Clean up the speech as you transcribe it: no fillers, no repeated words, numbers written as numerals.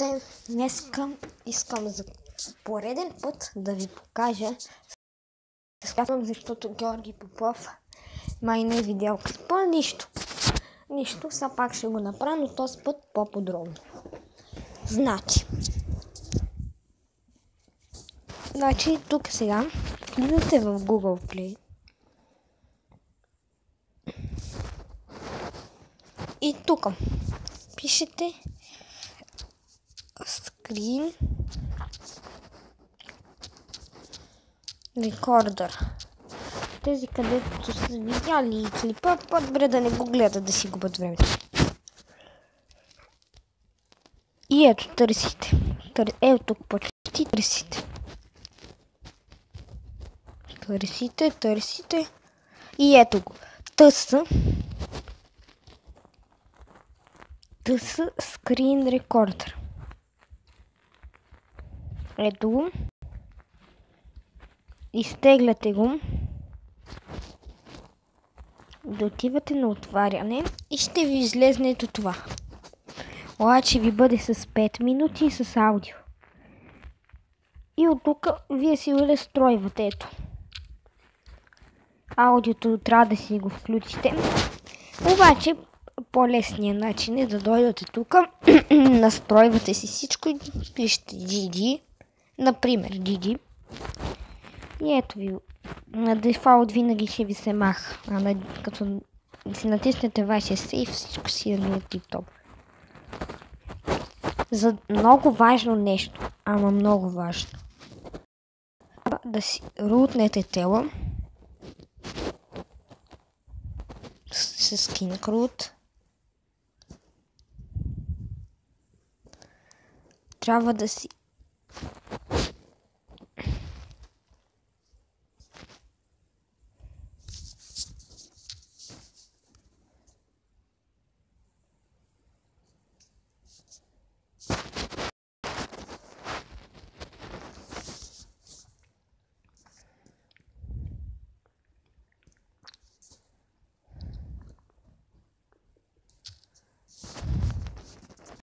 Здравейте! Днес искам за пореден път да ви покажа смятам, защото Георги Попов май не е видял клипа. Нищо, все пак ще го направя, но този път по-подробно. Значи тук сега влизате в Google Play и тук пишете Screen Recorder. Тези, където са видяли клипа, по-добре да не го гледат, да си губят времето. И ето, търсите. Ето тук почти търсите. Търсите. И ето го. ТС Screen Recorder. Ето го. Изтегляте го. Дотивате на отваряне и ще ви излезне ето това. Обаче ви бъде с 5 минути и с аудио. И от тук вие си го настройвате. Ето. Аудиото трябва да си го включите. Обаче по-лесният начин е да дойдете тук, настройвате си всичко и пишете GD, например GD. И ето ви, на дефолт винаги ще ви се маха, като си натиснете вашия сейф, всичко си е на тип-топ. За много важно нещо, ама много важно. Да си рутнете тела с Skin Root. Трябва да си